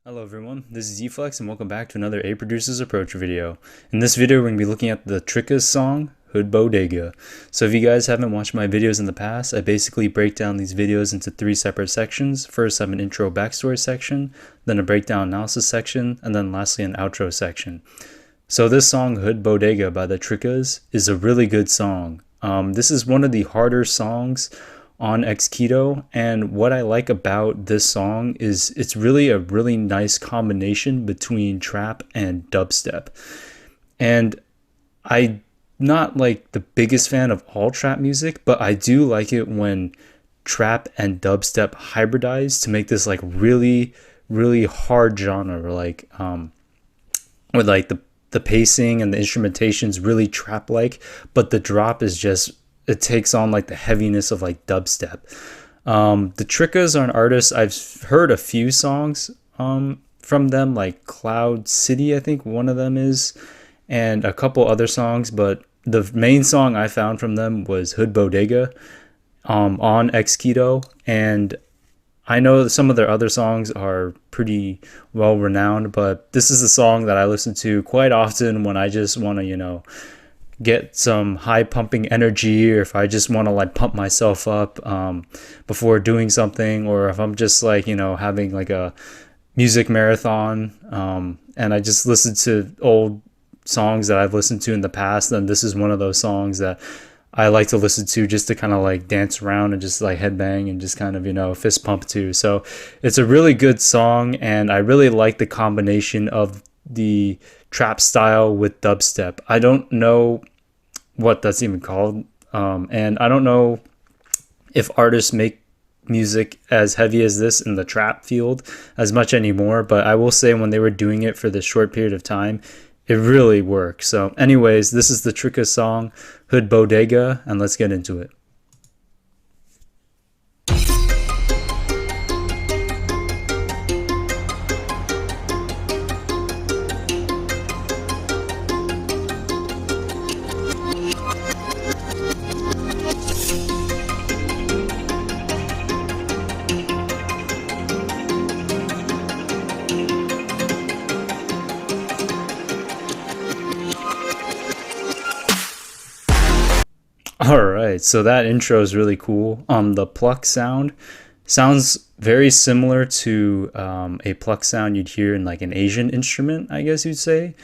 Hello everyone, this is Eflex and welcome back to another A Producer's Approach video. In this video we're going to be looking at the Trikaz song, Bodega. So if you guys haven't watched my videos in the past, I basically break down these videos into three separate sections. First I have an intro backstory section, then a breakdown analysis section, and then lastly an outro section. So this song, Bodega by the Trikaz, is a really good song. This is one of the harder songs on Xketo, and what I like about this song is it's really a really nice combination between trap and dubstep. And I'm not like the biggest fan of all trap music, but I do like it when trap and dubstep hybridize to make this like really hard genre, like with like the pacing and the instrumentation's really trap like, but the drop is just, it takes on like the heaviness of like dubstep. The Trikaz are an artist. I've heard a few songs from them, like Cloud City, I think one of them is, and a couple other songs, but the main song I found from them was Bodega on Xketo, and I know that some of their other songs are pretty well renowned, but this is a song that I listen to quite often when I just want to, you know, get some high pumping energy, or if I just want to like pump myself up before doing something, or if I'm just like, you know, having like a music marathon and I just listen to old songs that I've listened to in the past, then this is one of those songs that I like to listen to just to kind of like dance around and just like headbang and just kind of, you know, fist pump to. So it's a really good song, and I really like the combination of the trap style with dubstep. I don't know what that's even called, and I don't know if artists make music as heavy as this in the trap field as much anymore, but I will say when they were doing it for this short period of time, it really works. So anyways, this is the Trikaz song, Bodega, and let's get into it. Alright, so that intro is really cool. The pluck sound sounds very similar to a pluck sound you'd hear in like an Asian instrument, I guess you'd say.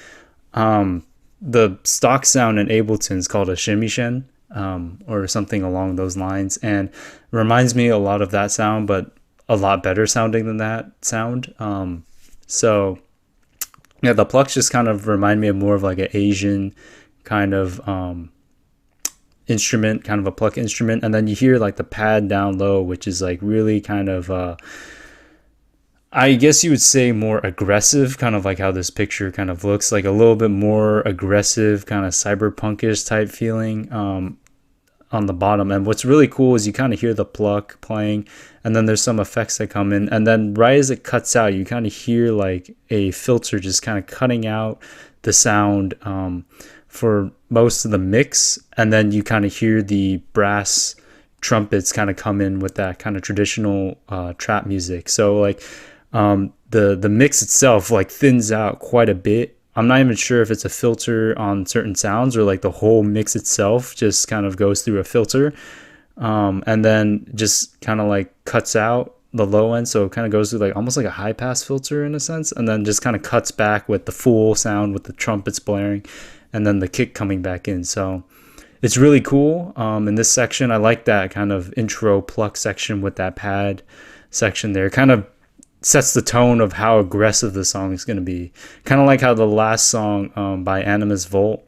The stock sound in Ableton is called a shamisen, or something along those lines, and reminds me a lot of that sound, but a lot better sounding than that sound. So yeah, the plucks just kind of remind me of more of like an Asian kind of instrument, kind of a pluck instrument, and then you hear like the pad down low, which is like really kind of I guess you would say more aggressive, kind of like how this picture kind of looks, like a little bit more aggressive, kind of cyberpunkish type feeling on the bottom. And what's really cool is you kind of hear the pluck playing, and then there's some effects that come in, and then right as it cuts out, you kind of hear like a filter just kind of cutting out the sound for most of the mix, and then you kind of hear the brass trumpets kind of come in with that kind of traditional trap music. So like the mix itself like thins out quite a bit. I'm not even sure if it's a filter on certain sounds or like the whole mix itself just kind of goes through a filter, and then just kind of like cuts out the low end, so it kind of goes through like almost like a high pass filter in a sense, and then just kind of cuts back with the full sound with the trumpets blaring and then the kick coming back in. So it's really cool. In this section, I like that kind of intro pluck section with that pad section there. It kind of sets the tone of how aggressive the song is going to be. Kind of like how the last song by Animus Volt,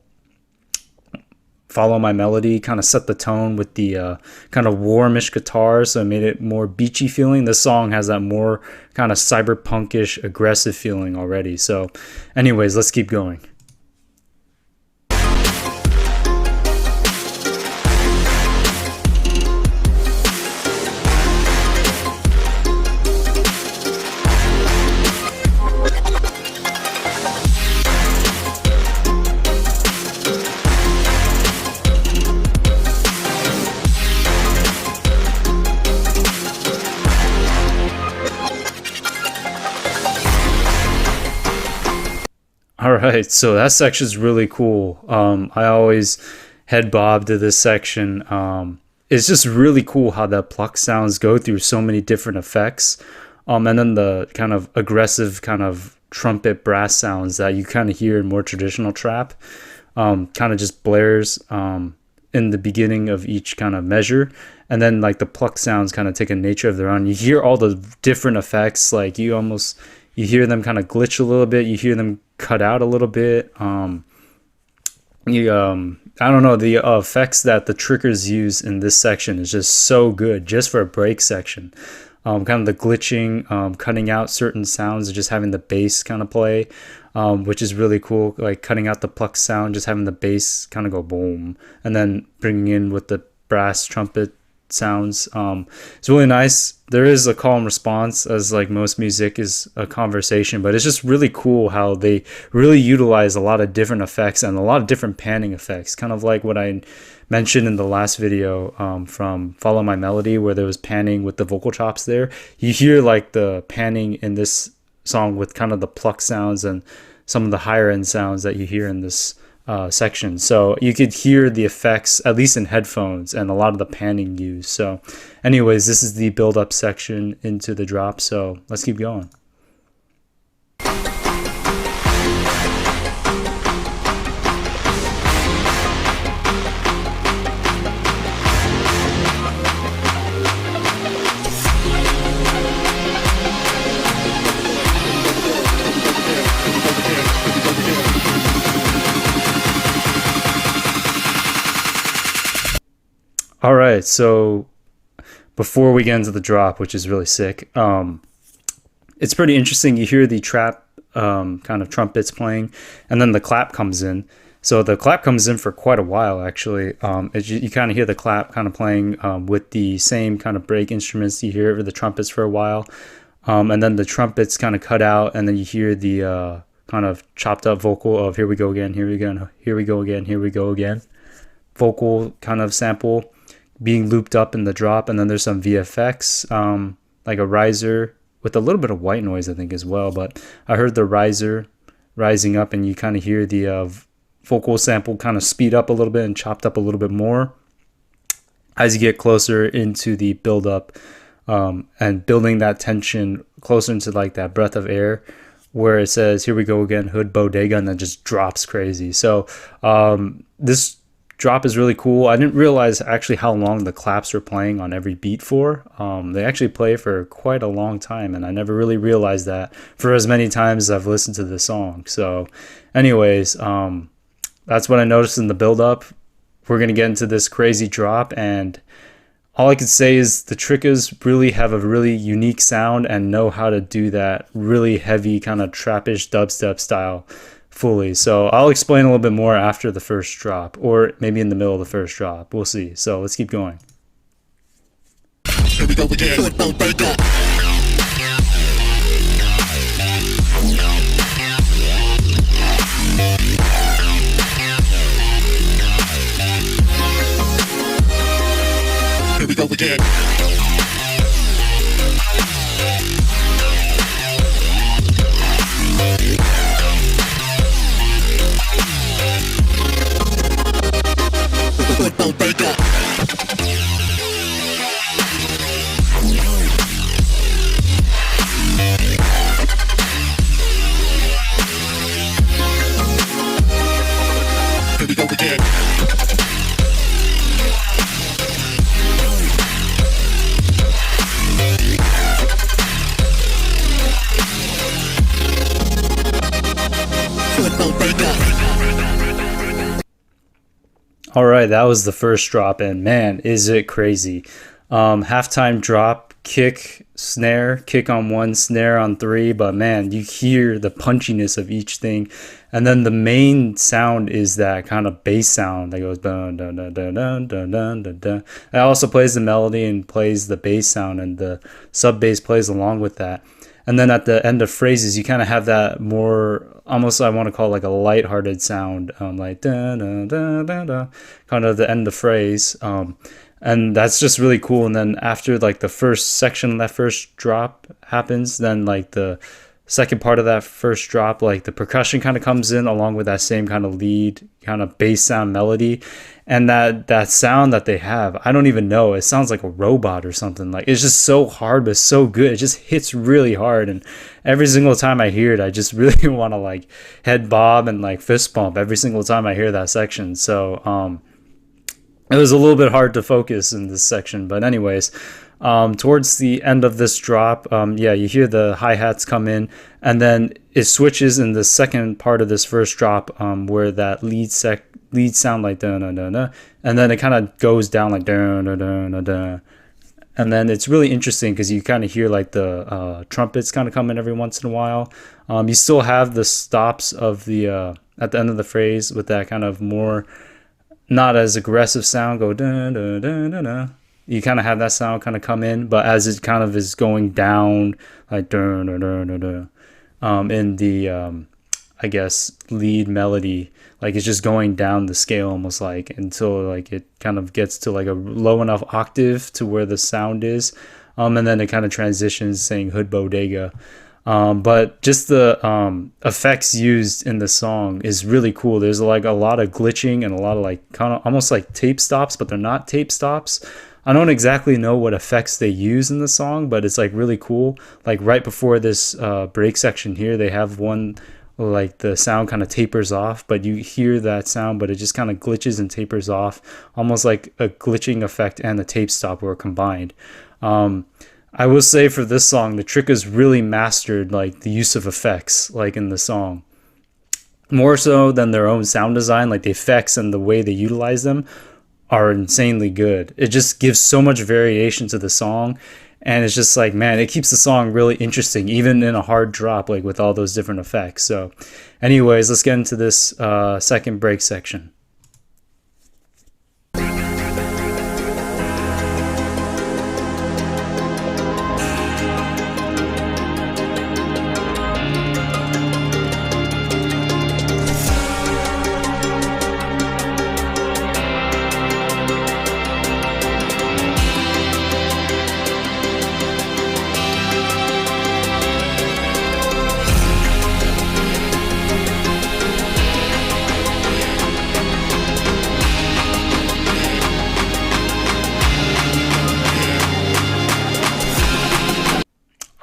Follow My Melody, kind of set the tone with the kind of warmish guitar, so it made it more beachy feeling. This song has that more kind of cyberpunkish aggressive feeling already. So anyways, let's keep going. All right, so that section's really cool. I always head bob to this section. It's just really cool how the pluck sounds go through so many different effects. And then the kind of aggressive kind of trumpet brass sounds that you kind of hear in more traditional trap, kind of just blares in the beginning of each kind of measure. And then like the pluck sounds kind of take a nature of their own. You hear all the different effects, like you hear them kind of glitch a little bit. You hear them cut out a little bit. I don't know, the effects that the Trickaz use in this section is just so good, just for a break section. Kind of the glitching, cutting out certain sounds, and just having the bass kind of play, which is really cool. Like cutting out the pluck sound, just having the bass kind of go boom, and then bringing in with the brass trumpet sounds. It's really nice. There is a call and response, as like most music is a conversation, but it's just really cool how they really utilize a lot of different effects and a lot of different panning effects, kind of like what I mentioned in the last video from Follow My Melody, where there was panning with the vocal chops there. You hear like the panning in this song with kind of the pluck sounds and some of the higher end sounds that you hear in this section. So you could hear the effects, at least in headphones, and a lot of the panning used. So anyways, this is the build up section into the drop. So let's keep going. All right, so before we get into the drop, which is really sick, it's pretty interesting. You hear the trap kind of trumpets playing, and then the clap comes in. So the clap comes in for quite a while, actually. You kind of hear the clap kind of playing with the same kind of break instruments. You hear the trumpets for a while, and then the trumpets kind of cut out, and then you hear the kind of chopped up vocal of "Here we go again, here we go, here we go again, here we go again," vocal kind of sample being looped up in the drop. And then there's some VFX, like a riser with a little bit of white noise, I think, as well. But I heard the riser rising up, and you kind of hear the vocal sample kind of speed up a little bit and chopped up a little bit more as you get closer into the build up, and building that tension closer into like that breath of air where it says "Here we go again, hood bodega," and then just drops crazy. So this drop is really cool. I didn't realize actually how long the claps were playing on every beat for. They actually play for quite a long time, and I never really realized that for as many times as I've listened to this song. So anyways, that's what I noticed in the build up. We're going to get into this crazy drop, and all I could say is the Trickaz really have a really unique sound and know how to do that really heavy kind of trappish dubstep style fully. So I'll explain a little bit more after the first drop, or maybe in the middle of the first drop. We'll see. So let's keep going. Here we go again. Good Bodega. Here we go again. Good Bodega. Here we go again. Good Bodega. All right, that was the first drop, and man, is it crazy. Halftime drop, kick, snare, kick on one, snare on three, but man, you hear the punchiness of each thing. And then the main sound is that kind of bass sound that goes dun dun dun dun dun dun dun dun dun. It also plays the melody and plays the bass sound, and the sub bass plays along with that. And then at the end of phrases, you kind of have that more, almost I want to call it like a lighthearted sound, like da da da da da, kind of the end of phrase, and that's just really cool. And then after like the first section, that first drop happens, then like the second part of that first drop, like the percussion kind of comes in along with that same kind of lead kind of bass sound melody, and that sound that they have, I don't even know, it sounds like a robot or something. Like, it's just so hard but so good. It just hits really hard, and every single time I hear it, I just really want to like head bob and like fist bump every single time I hear that section. So it was a little bit hard to focus in this section, but anyways, towards the end of this drop, yeah, you hear the hi-hats come in, and then it switches in the second part of this first drop, where that lead sound like da da da da, and then it kind of goes down like da da da da da, and then it's really interesting because you kind of hear like the trumpets kind of come in every once in a while. You still have the stops of the at the end of the phrase with that kind of more not as aggressive sound, go da da da da da. You kind of have that sound kind of come in, but as it kind of is going down, like da da da da da, in the I guess lead melody, like it's just going down the scale almost like until like it kind of gets to like a low enough octave to where the sound is, and then it kind of transitions saying Hood Bodega. But just the effects used in the song is really cool. There's like a lot of glitching and a lot of like kind of almost like tape stops, but they're not tape stops. I don't exactly know what effects they use in the song, but it's like really cool. Like right before this break section here, they have one like the sound kind of tapers off, but you hear that sound, but it just kind of glitches and tapers off, almost like a glitching effect and a tape stop were combined. I will say for this song, the Trikaz really mastered like the use of effects, like in the song, more so than their own sound design. Like the effects and the way they utilize them are insanely good. It just gives so much variation to the song, and it's just like, man, it keeps the song really interesting even in a hard drop, like with all those different effects. So anyways, let's get into this second break section.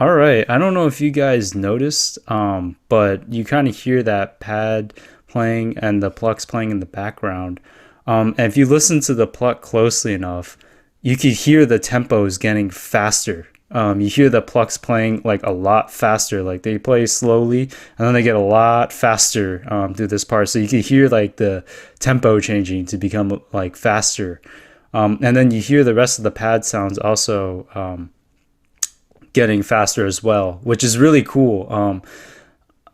All right, I don't know if you guys noticed, but you kind of hear that pad playing and the plucks playing in the background. And if you listen to the pluck closely enough, you could hear the tempos getting faster. You hear the plucks playing like a lot faster, like they play slowly and then they get a lot faster through this part. So you can hear like the tempo changing to become like faster. And then you hear the rest of the pad sounds also getting faster as well, which is really cool.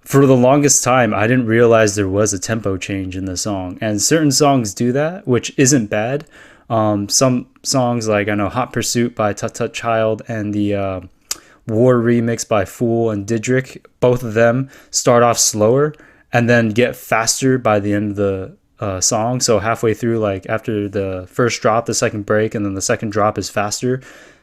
For the longest time, I didn't realize there was a tempo change in the song, and certain songs do that, which isn't bad. Some songs like, I know, Hot Pursuit by Tha Trickaz and the War remix by Fool and Didrik, both of them start off slower and then get faster by the end of the song. So halfway through, like after the first drop, the second break, and then the second drop is faster.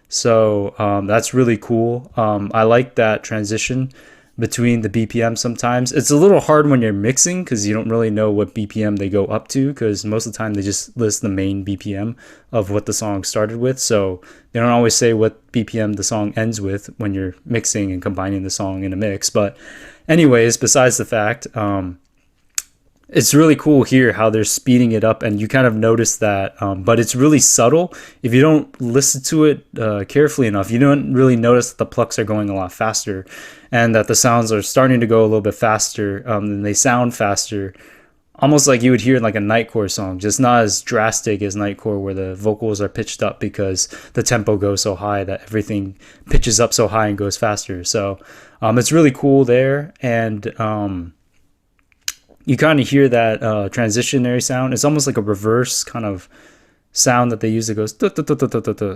So that's really cool. I like that transition between the BPM sometimes. It's a little hard when you're mixing because you don't really know what BPM they go up to, because most of the time they just list the main BPM of what the song started with. So they don't always say what BPM the song ends with when you're mixing and combining the song in a mix. But anyways, besides the fact, it's really cool here how they're speeding it up, and you kind of notice that, but it's really subtle. If you don't listen to it carefully enough, you don't really notice that the plucks are going a lot faster and that the sounds are starting to go a little bit faster, and they sound faster, almost like you would hear in like a Nightcore song, just not as drastic as Nightcore where the vocals are pitched up because the tempo goes so high that everything pitches up so high and goes faster. So it's really cool there, and you kind of hear that transitionary sound. It's almost like a reverse kind of sound that they use that goes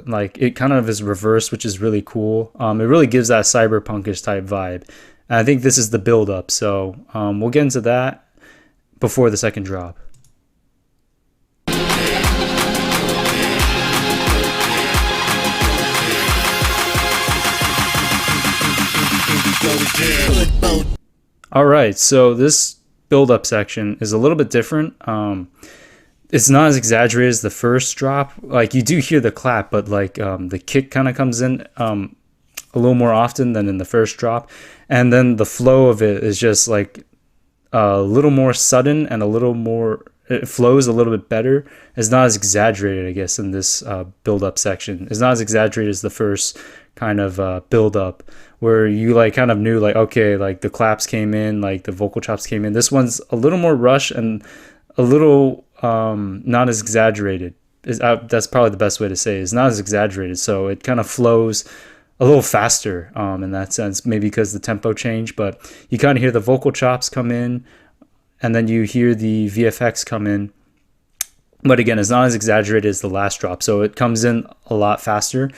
like it kind of is reverse, which is really cool. It really gives that cyberpunkish type vibe. And I think this is the build up. So we'll get into that before the second drop. Go Alright, so this build-up section is a little bit different. It's not as exaggerated as the first drop. Like, you do hear the clap, but like the kick kind of comes in a little more often than in the first drop. And then the flow of it is just like a little more sudden and a little more, it flows a little bit better. It's not as exaggerated, I guess, in this build-up section. It's not as exaggerated as the first kind of build-up, where you like kind of knew like, okay, like the claps came in, like the vocal chops came in. This one's a little more rush and a little not as exaggerated. That's probably the best way to say it. It's not as exaggerated, so it kind of flows a little faster in that sense, maybe because the tempo changed, but you kind of hear the vocal chops come in, and then you hear the VFX come in. But again, it's not as exaggerated as the last drop, so it comes in a lot faster.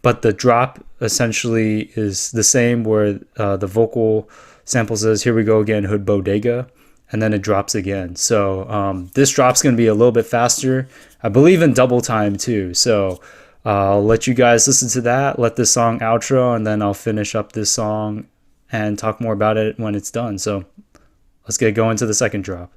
But the drop essentially is the same, where the vocal sample says, "Here we go again, Hood Bodega," and then it drops again. So this drop's going to be a little bit faster, I believe, in double time too. So I'll let you guys listen to that, let this song outro, and then I'll finish up this song and talk more about it when it's done. So let's get going to the second drop.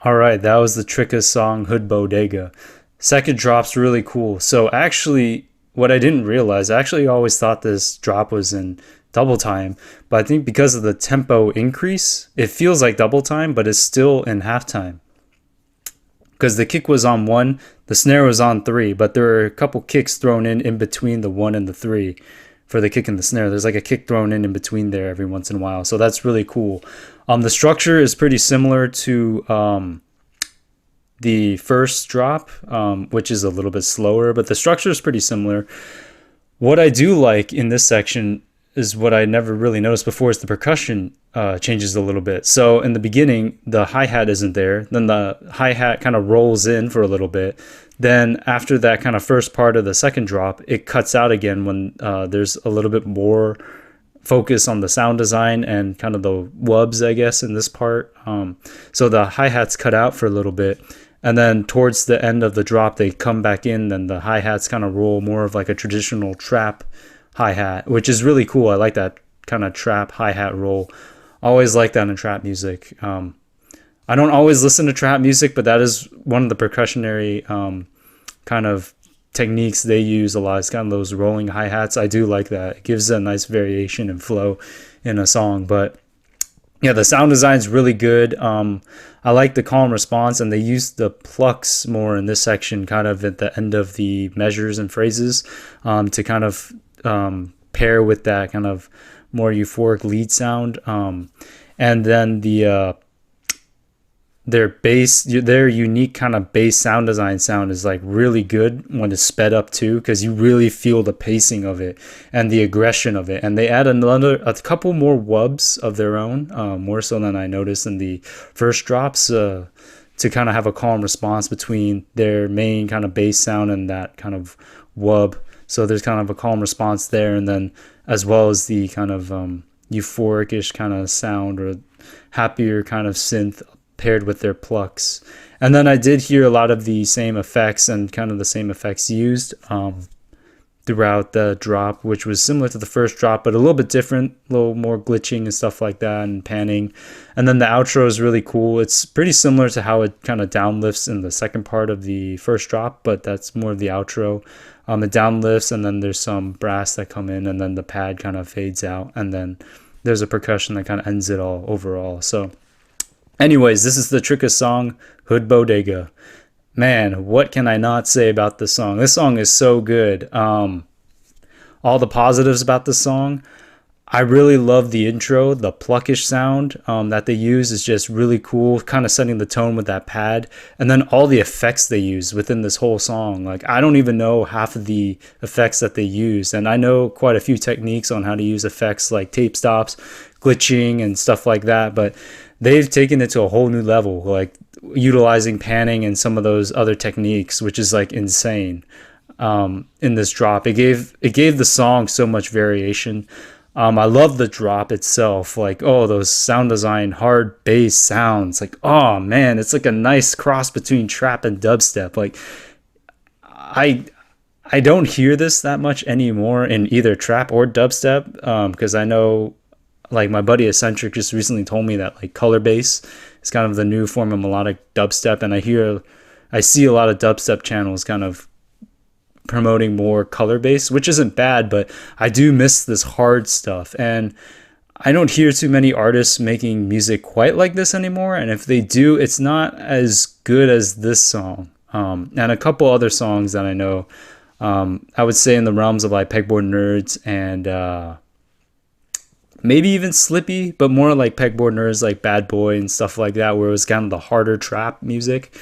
Alright, that was the Trikaz song, Hood Bodega. Second drop's really cool. So actually, what I didn't realize, I actually always thought this drop was in double time, but I think because of the tempo increase, it feels like double time, but it's still in half time. Because the kick was on 1, the snare was on 3, but there are a couple kicks thrown in between the 1 and the 3 for the kick and the snare. There's like a kick thrown in between there every once in a while, so that's really cool. The structure is pretty similar to the first drop, which is a little bit slower, but the structure is pretty similar. What I do like in this section is what I never really noticed before, is the percussion changes a little bit. So in the beginning, the hi-hat isn't there. Then the hi-hat kind of rolls in for a little bit. Then after that kind of first part of the second drop, it cuts out again when there's a little bit more focus on the sound design and kind of the wubs, I guess, in this part. So the hi-hats cut out for a little bit, and then towards the end of the drop, they come back in, and the hi-hats kind of roll more of like a traditional trap hi-hat, which is really cool. I like that kind of trap hi-hat roll. Always like that in trap music. I don't always listen to trap music, but that is one of the percussionary kind of techniques they use a lot. It's kind of those rolling hi-hats. I do like that. It gives a nice variation and flow in a song. But yeah, the sound design is really good. I like the calm response, and they use the plucks more in this section, kind of at the end of the measures and phrases, to kind of pair with that kind of more euphoric lead sound. And then their unique kind of bass sound design sound is like really good when it's sped up too, because you really feel the pacing of it and the aggression of it. And they add a couple more wubs of their own, more so than I noticed in the first drops, to kind of have a calm response between their main kind of bass sound and that kind of wub. So there's kind of a calm response there, and then as well as the kind of euphoric-ish kind of sound, or happier kind of synth paired with their plucks. And then I did hear a lot of the same effects and kind of the same effects used throughout the drop, which was similar to the first drop, but a little bit different, a little more glitching and stuff like that, and panning. And then the outro is really cool. It's pretty similar to how it kind of downlifts in the second part of the first drop, but that's more of the outro. It downlifts, and then there's some brass that come in, and then the pad kind of fades out, and then there's a percussion that kind of ends it all overall. So anyways, this is the Trikaz song, Hood Bodega. Man, what can I not say about this song? This song is so good. All the positives about this song. I really love the intro. The pluckish sound that they use is just really cool, kind of setting the tone with that pad. And then all the effects they use within this whole song. Like, I don't even know half of the effects that they use. And I know quite a few techniques on how to use effects like tape stops, glitching, and stuff like that. But they've taken it to a whole new level, like utilizing panning and some of those other techniques, which is like insane. In this drop, it gave the song so much variation. I love the drop itself, like, oh, those sound design hard bass sounds, like, oh man, it's like a nice cross between trap and dubstep. Like, I don't hear this that much anymore in either trap or dubstep, because I know, like, my buddy Eccentric just recently told me that like color bass is kind of the new form of melodic dubstep, and I see a lot of dubstep channels kind of promoting more color bass, which isn't bad, but I do miss this hard stuff, and I don't hear too many artists making music quite like this anymore, and if they do, it's not as good as this song, and a couple other songs that I know. I would say in the realms of like Pegboard Nerds and maybe even Slippy, but more like Pegboard Nerds, like Bad Boy and stuff like that, where it was kind of the harder trap music.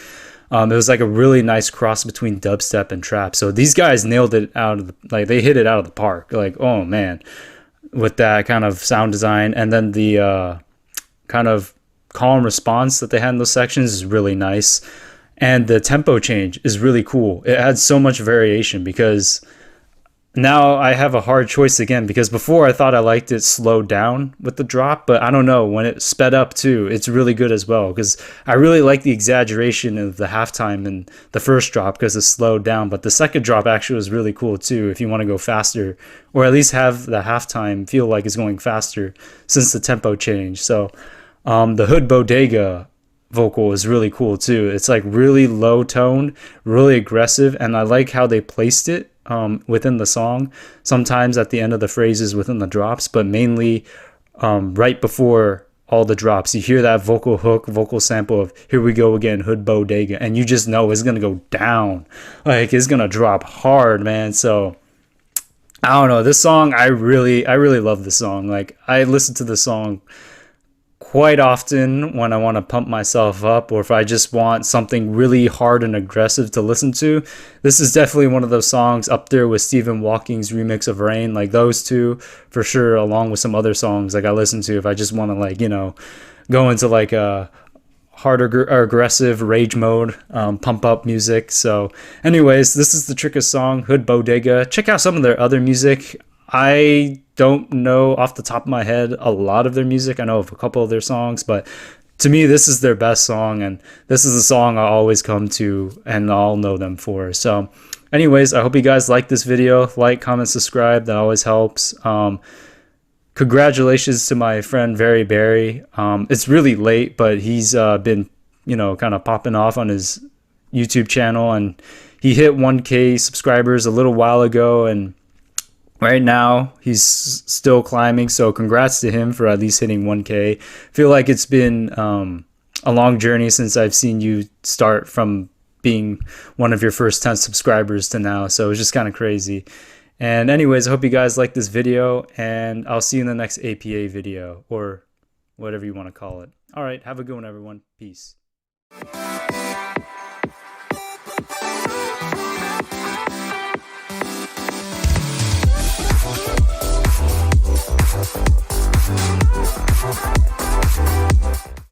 It was like a really nice cross between dubstep and trap. So these guys nailed it out of like, they hit it out of the park. Like, oh man, with that kind of sound design, and then the kind of calm response that they had in those sections is really nice. And the tempo change is really cool. It adds so much variation, because now I have a hard choice again, because before I thought I liked it slowed down with the drop, but I don't know, when it sped up too, it's really good as well, because I really like the exaggeration of the halftime in the first drop because it slowed down, but the second drop actually was really cool too if you want to go faster, or at least have the halftime feel like it's going faster since the tempo change. So the Hood Bodega vocal is really cool too. It's like really low tone, really aggressive, and I like how they placed it within the song, sometimes at the end of the phrases within the drops, but mainly right before all the drops. You hear that vocal hook, vocal sample of "Here we go again, Hood Bodega," and you just know it's gonna go down, like it's gonna drop hard, man. So I don't know, this song, I really love this song. Like, I listen to the song quite often when I want to pump myself up, or if I just want something really hard and aggressive to listen to. This is definitely one of those songs up there with Stephen Walking's remix of Rain. Like, those two for sure, along with some other songs like I listen to if I just want to, like, you know, go into like a harder or aggressive rage mode, pump up music. So anyways, this is the Trikaz song, Hood Bodega. Check out some of their other music. I don't know off the top of my head a lot of their music. I know of a couple of their songs, but to me, this is their best song, and this is a song I always come to and I'll know them for. So anyways, I hope you guys like this video. Like, comment, subscribe. That always helps. Congratulations to my friend Very Berry. It's really late, but he's been, you know, kind of popping off on his YouTube channel, and he hit 1K subscribers a little while ago, and right now he's still climbing. So congrats to him for at least hitting 1K. Feel like it's been a long journey since I've seen you start from being one of your first 10 subscribers to now. So it's just kind of crazy. And anyways, I hope you guys like this video, and I'll see you in the next APA video, or whatever you want to call it. All right, have a good one, everyone. Peace.